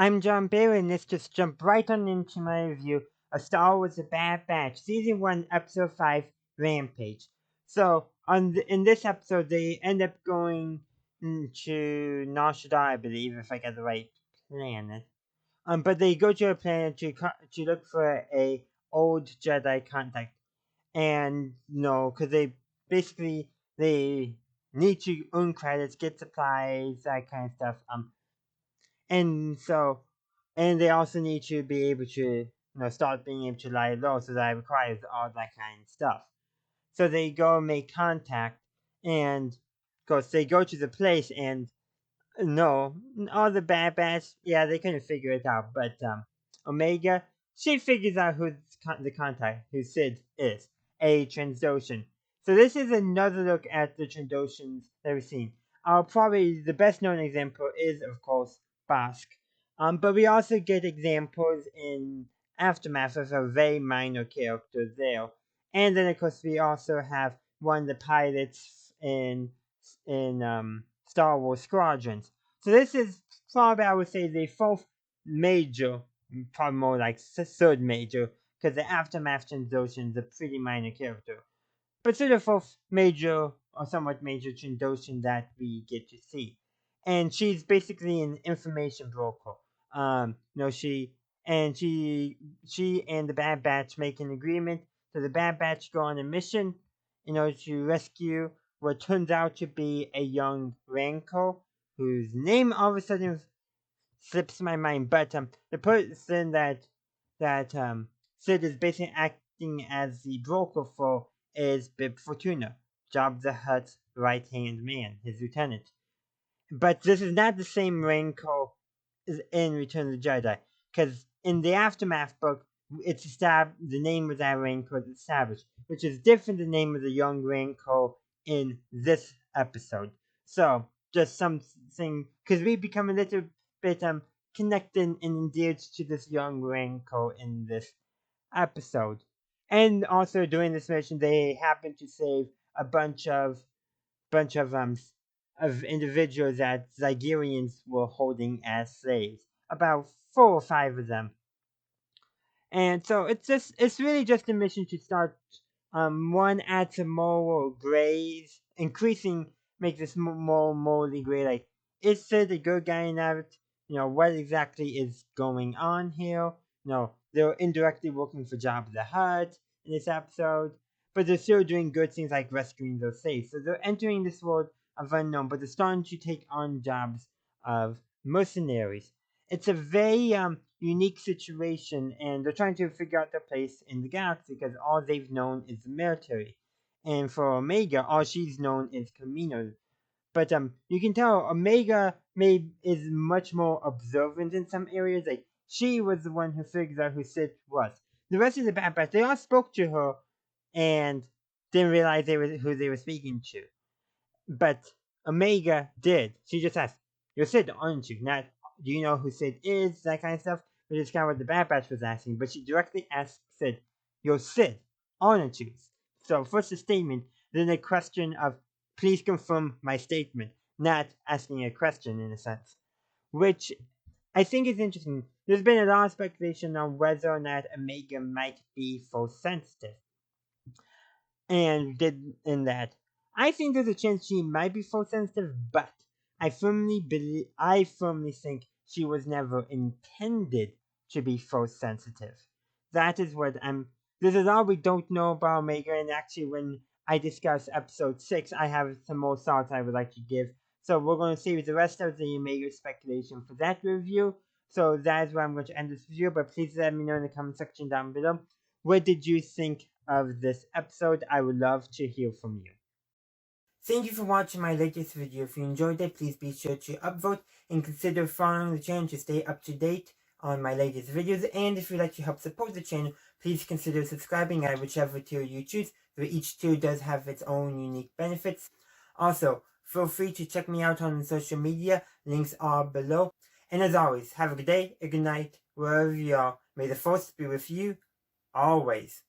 I'm John Bailey, and let's just jump right on into my review of Star Wars: The Bad Batch, Season 1, Episode 5, Rampage. So, in this episode, they end up going to Nar I believe, if I got the right planet. But they go to a planet to look for a old Jedi contact, and because they need to earn credits, get supplies, that kind of stuff. And so, and they also need to be able to, start being able to lie low, so that requires all that kind of stuff. So they go and make contact, and they go to the place, and no, all the Bad Batch, yeah, they couldn't figure it out, but Omega, she figures out who the contact, who Sid is, a Trandoshan. So this is another look at the Trandoshans that we've seen. Probably the best known example is, of course, Bosk. But we also get examples in Aftermath of a very minor character there. And then, of course, we also have one of the pilots in Star Wars Squadrons. So this is probably, I would say, the fourth major, probably more like third major, because the Aftermath Trandoshan is a pretty minor character. But still the fourth major or somewhat major Trandoshan that we get to see. And she's basically an information broker. She and the Bad Batch make an agreement. So the Bad Batch go on a mission in order to rescue what turns out to be a young Rancor, whose name all of a sudden slips my mind. But the person that Sid is basically acting as the broker for is Bib Fortuna, Jabba the Hutt's right hand man, his lieutenant. But this is not the same Rancor as in Return of the Jedi, because in the Aftermath book, it's the name of that Rancor is established, which is different than the name of the young Rancor in this episode. So, just something, because we become a little bit connected and endeared to this young Rancor in this episode. And also during this mission, they happen to save a bunch of individuals that Zygerians were holding as slaves. About 4 or 5 of them. And so it's really just a mission to start one, add some moral grays, make this more morally gray. Like, is Sid a good guy in that? What exactly is going on here? They're indirectly working for Jabba the Hutt in this episode, but they're still doing good things like rescuing those slaves. So they're entering this world of unknown, but they're starting to take on jobs of mercenaries. It's a very unique situation, and they're trying to figure out their place in the galaxy because all they've known is the military. And for Omega, all she's known is Camino. But you can tell Omega is much more observant in some areas. Like, she was the one who figured out who Sid was. The rest of the Bad Batch, they all spoke to her and didn't realize who they were speaking to. But Omega did. She just asked, "You're Sid, aren't you?" Not, "Do you know who Sid is?" That kind of stuff. Which is kind of what the Bad Batch was asking. But she directly asked Sid, "You're Sid, aren't you?" So first a statement, then a question of, "Please confirm my statement." Not asking a question in a sense. Which I think is interesting. There's been a lot of speculation on whether or not Omega might be force sensitive. And did in that. I think there's a chance she might be force sensitive, but I firmly think she was never intended to be force sensitive. That is what I'm. This is all we don't know about Omega, and actually, when I discuss episode 6, I have some more thoughts I would like to give. So we're going to save the rest of the Omega speculation for that review. So that is where I'm going to end this review. But please let me know in the comment section down below. What did you think of this episode? I would love to hear from you. Thank you for watching my latest video. If you enjoyed it, please be sure to upvote and consider following the channel to stay up to date on my latest videos. And if you'd like to help support the channel, please consider subscribing at whichever tier you choose, though each tier does have its own unique benefits. Also, feel free to check me out on social media. Links are below. And as always, have a good day, a good night, wherever you are. May the force be with you always.